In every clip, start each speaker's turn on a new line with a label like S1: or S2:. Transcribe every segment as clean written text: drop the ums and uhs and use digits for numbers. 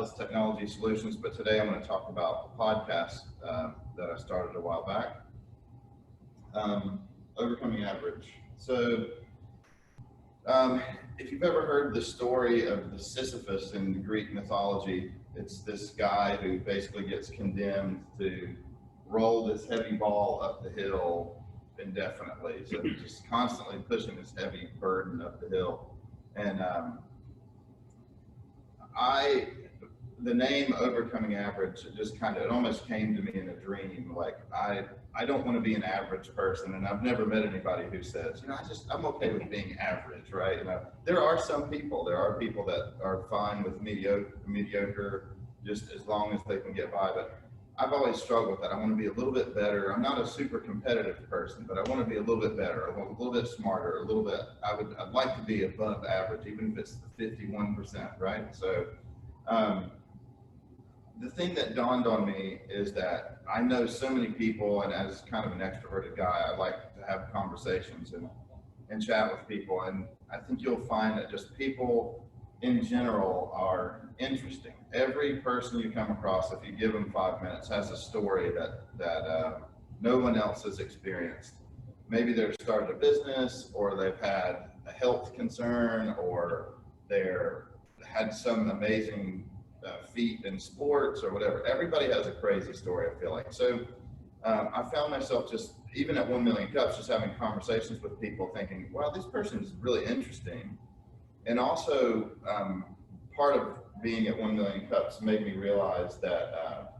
S1: Atlas Technology Solutions, but today I'm going to talk about the podcast that I started a while back, Overcoming Average. So if you've ever heard the story of the Sisyphus in Greek mythology, it's this guy who basically gets condemned to roll this heavy ball up the hill indefinitely. So he's just constantly pushing this heavy burden up the hill. And the name Overcoming Average, it just kind of, it almost came to me in a dream. Like, I don't want to be an average person, and I've never met anybody who says, I'm okay with being average, right? There are some people, there are people that are fine with mediocre just as long as they can get by, but I've always struggled with that. I want to be a little bit better. I'm not a super competitive person, but I want to be a little bit better. I want a little bit smarter, a little bit, I'd like to be above average, even if it's the 51%, right? So, the thing that dawned on me is that I know so many people, and as kind of an extroverted guy, I like to have conversations and chat with people. And I think you'll find that just people in general are interesting. Every person you come across, if you give them 5 minutes, has a story that no one else has experienced. Maybe they've started a business, or they've had a health concern, or they're had some amazing feat in sports or whatever. Everybody has a crazy story, I feel like. So I found myself just, even at 1 Million Cups, just having conversations with people thinking, wow, this person is really interesting. And also part of being at 1 Million Cups made me realize that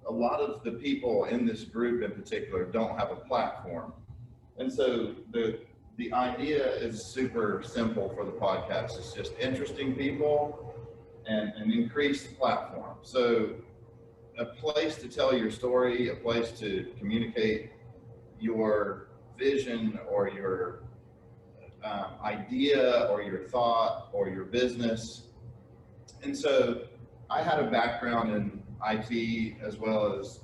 S1: a lot of the people in this group in particular don't have a platform. And so the idea is super simple for the podcast. It's just interesting people and an increased platform. So a place to tell your story, a place to communicate your vision or your idea or your thought or your business. And so I had a background in IT, as well as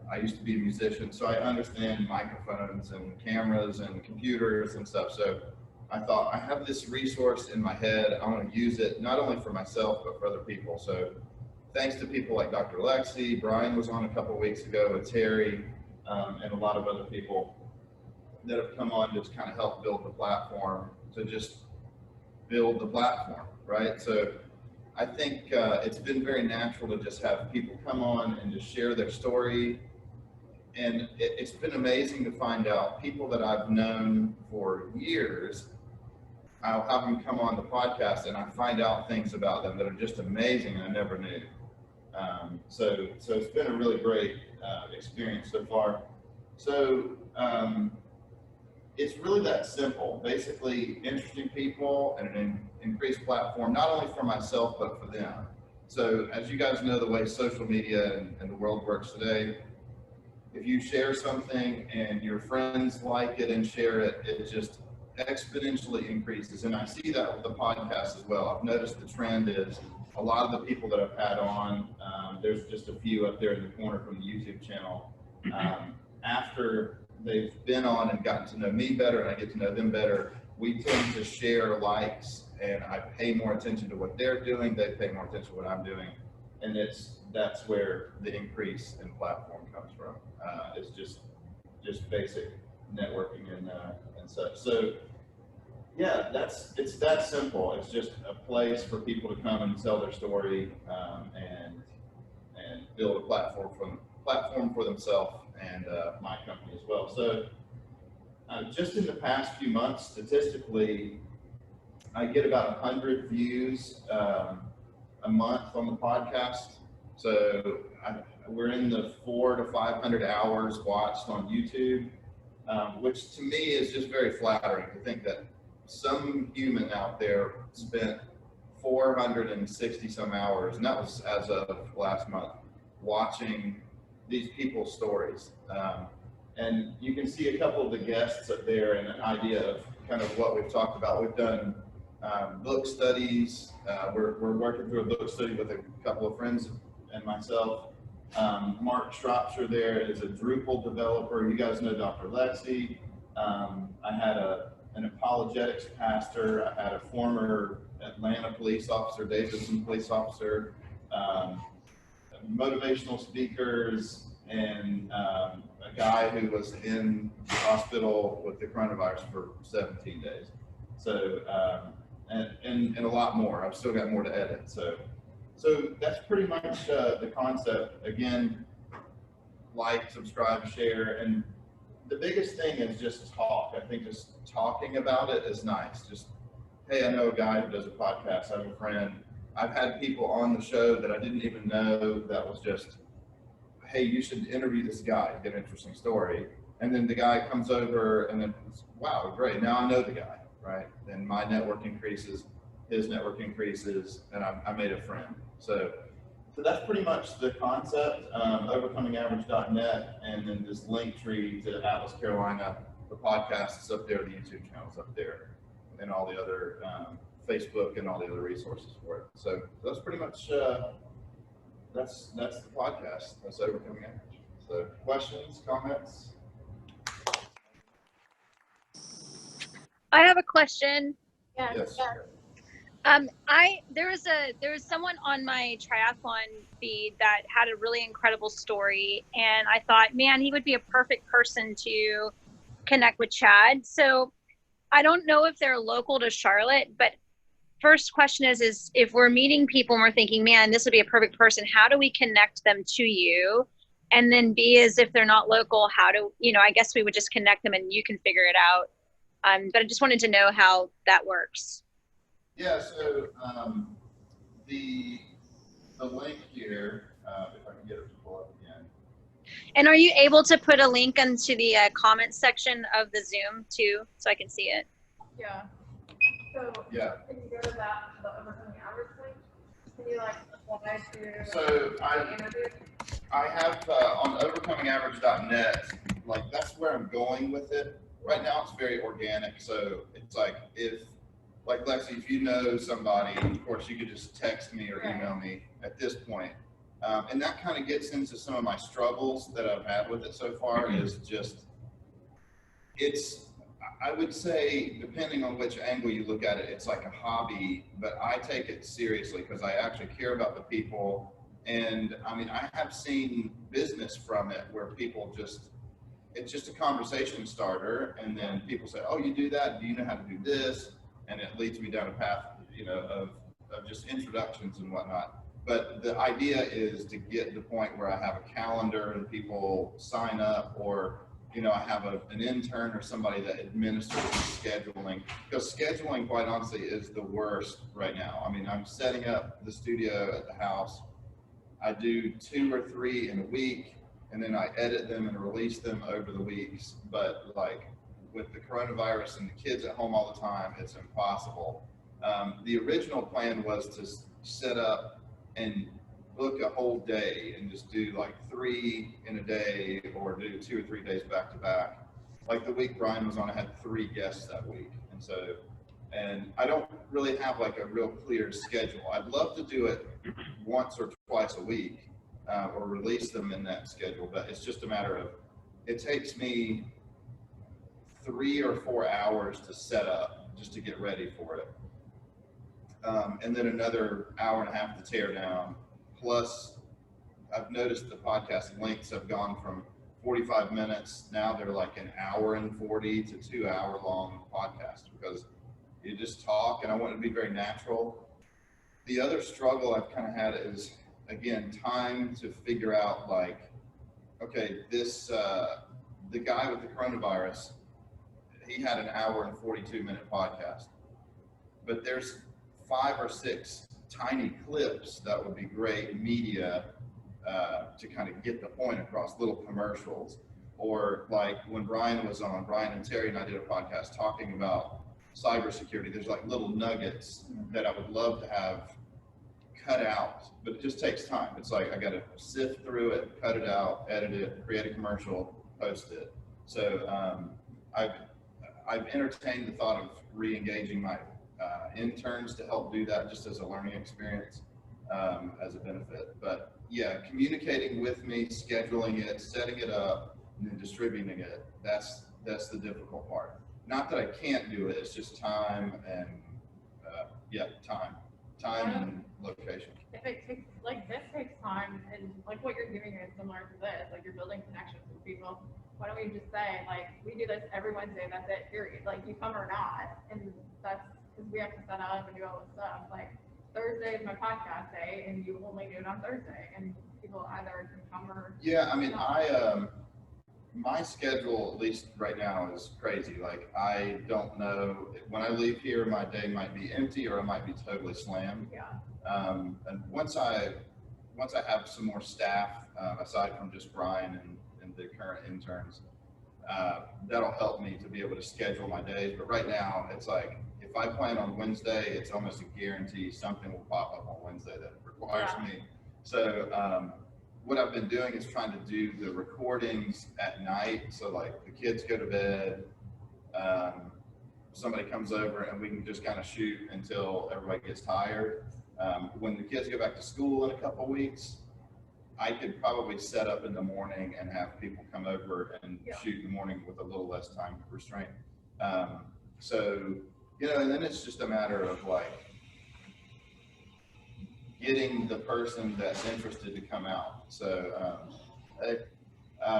S1: I used to be a musician, so I understand microphones and cameras and computers and stuff. So I thought, I have this resource in my head, I want to use it not only for myself but for other people. So thanks to people like Dr. Lexi, Brian was on a couple of weeks ago with Terry, and a lot of other people that have come on to just kind of help build the platform, to just build the platform, right? So I think it's been very natural to just have people come on and just share their story. And it's been amazing to find out people that I've known for years. I'll have them come on the podcast and I find out things about them that are just amazing and I never knew. So it's been a really great experience so far. So it's really that simple. Basically, interesting people and an increased platform, not only for myself, but for them. So as you guys know, the way social media and the world works today, if you share something and your friends like it and share it, it just exponentially increases. And I see that with the podcast as well. I've noticed the trend is a lot of the people that I've had on, there's just a few up there in the corner from the YouTube channel, after they've been on and gotten to know me better and I get to know them better, we tend to share likes, and I pay more attention to what they're doing, they pay more attention to what I'm doing, and that's where the increase in platform comes from. It's just basic networking and such. So yeah, it's that simple. It's just a place for people to come and tell their story, and build a platform for themselves and my company as well. So just in the past few months, statistically, I get about 100 views a month on the podcast. So we're in the 400 to 500 hours watched on YouTube, which to me is just very flattering to think that some human out there spent 460 some hours, and that was as of last month, watching these people's stories. And you can see a couple of the guests up there and an idea of kind of what we've talked about. We've done book studies. We're working through a book study with a couple of friends and myself. Mark Shropshire there is a Drupal developer. You guys know Dr. Lexi. I had an apologetics pastor. I had a former Atlanta police officer, Davidson police officer. motivational speakers, and a guy who was in the hospital with the coronavirus for 17 days. So, and a lot more. I've still got more to edit. So that's pretty much the concept. Again, like, subscribe, share, and the biggest thing is just talk. I think just talking about it is nice. Just, hey, I know a guy who does a podcast. I have a friend. I've had people on the show that I didn't even know, that was just, hey, you should interview this guy, get an interesting story. And then the guy comes over and then, wow, great, now I know the guy, right? Then my network increases, his network increases, and I made a friend. So that's pretty much the concept. Overcomingaverage.net, and then this link tree to Atlas Carolina. The podcast is up there, the YouTube channel is up there, and all the other Facebook and all the other resources for it. So that's pretty much that's the podcast. That's Overcoming Average. So questions, comments?
S2: I have a question.
S1: Yes.
S2: There was someone on my triathlon feed that had a really incredible story, and I thought, man, he would be a perfect person to connect with Chad. So I don't know if they're local to Charlotte, but first question is if we're meeting people and we're thinking, man, this would be a perfect person, how do we connect them to you? And then B is, if they're not local, how do, I guess we would just connect them and you can figure it out. But I just wanted to know how that works.
S1: Yeah, so the link here, if I can get it to pull up again.
S2: And are you able to put a link into the comment section of the Zoom too, so I can see it?
S3: Yeah. So
S1: yeah.
S3: Can you go to the Overcoming Average link? Can you apply to
S1: so
S3: the interview?
S1: I have on overcomingaverage.net, that's where I'm going with it. Right now it's very organic, so it's if Lexi, if you know somebody, of course you could just text me or email me at this point. And that kind of gets into some of my struggles that I've had with it so far. Is just, I would say, depending on which angle you look at it, it's like a hobby, but I take it seriously because I actually care about the people. And I mean, I have seen business from it where people it's just a conversation starter, and then people say, oh, you do that? Do you know how to do this? And it leads me down a path, of just introductions and whatnot. But the idea is to get to the point where I have a calendar and people sign up, or, I have an intern or somebody that administers the scheduling. Because scheduling, quite honestly, is the worst right now. I mean, I'm setting up the studio at the house. I do 2 or 3 in a week, and then I edit them and release them over the weeks. But with the coronavirus and the kids at home all the time, it's impossible. The original plan was to set up and book a whole day and just do 3 in a day, or do 2 or 3 days back to back. Like the week Brian was on, I had 3 guests that week. And I don't really have a real clear schedule. I'd love to do it once or twice a week, or release them in that schedule, but it's just a matter of, it takes me 3 or 4 hours to set up just to get ready for it. And then another hour and a half to tear down. Plus, I've noticed the podcast lengths have gone from 45 minutes. Now they're an hour and 40 to 2 hour long podcast, because you just talk, and I want it to be very natural. The other struggle I've kind of had is, again, time to figure out okay, the guy with the coronavirus, he had an hour and 42-minute podcast, but there's 5 or 6 tiny clips that would be great media to kind of get the point across, little commercials. Or when Brian was on, Brian and Terry and I did a podcast talking about cybersecurity. There's little nuggets that I would love to have cut out, but it just takes time. It's I got to sift through it, cut it out, edit it, create a commercial, post it. So I've entertained the thought of re-engaging my interns to help do that, just as a learning experience, as a benefit. But yeah, communicating with me, scheduling it, setting it up, and then distributing it, that's the difficult part. Not that I can't do it, it's just time and time and location.
S3: If it takes like what you're doing is similar to this. Like you're building connections with people. Why don't we just say like we do this every Wednesday? That's it. Period. Like you come or not, and that's because we have to set up and do all this stuff. Like Thursday is my podcast day, and you only do it on Thursday, and people either can come or
S1: Yeah, I mean, my schedule, at least right now, is crazy. Like, I don't know, when I leave here, my day might be empty or it might be totally slammed.
S3: yeah.
S1: And once I have some more staff, aside from just Brian and the current interns, that'll help me to be able to schedule my days. But right now, it's like, if I plan on Wednesday, it's almost a guarantee something will pop up on Wednesday that requires me. So, what I've been doing is trying to do the recordings at night. So like the kids go to bed, somebody comes over and we can just kind of shoot until everybody gets tired. When the kids go back to school in a couple weeks, I could probably set up in the morning and have people come over and shoot in the morning with a little less time restraint. So, you know, and then it's just a matter of like getting the person that's interested to come out. So, I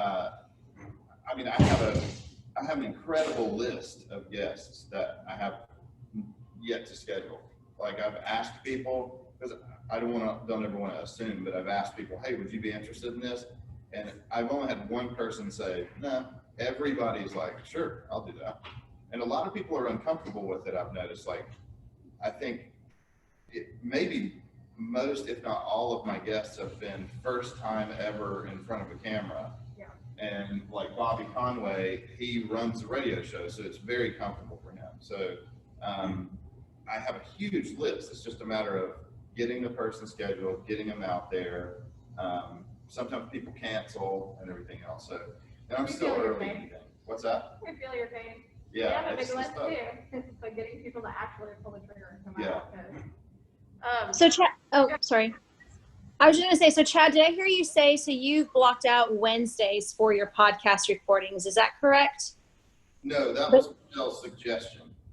S1: mean, I have an incredible list of guests that I have yet to schedule. Like I've asked people, because I don't ever want to assume, but I've asked people, hey, would you be interested in this? And I've only had one person say, no. Everybody's like, sure, I'll do that. And a lot of people are uncomfortable with it, I've noticed. Like, I think maybe most, if not all of my guests have been first time ever in front of a camera.
S3: Yeah.
S1: And like Bobby Conway, he runs a radio show, so it's very comfortable for him. So I have a huge list. It's just a matter of getting the person scheduled, getting them out there. Sometimes people cancel and everything else. So, and I'm still early. What's that?
S3: I feel your pain.
S1: Yeah.
S3: We have a
S1: it's
S3: big list
S1: tough.
S3: too. It's like getting people to actually pull the trigger and come
S1: Yeah.
S3: out. 'Cause,
S2: So Chad, oh, sorry. I was just gonna say, so Chad, did I hear you say, so you've blocked out Wednesdays for your podcast recordings, is that correct?
S1: No, that was Michelle's suggestion.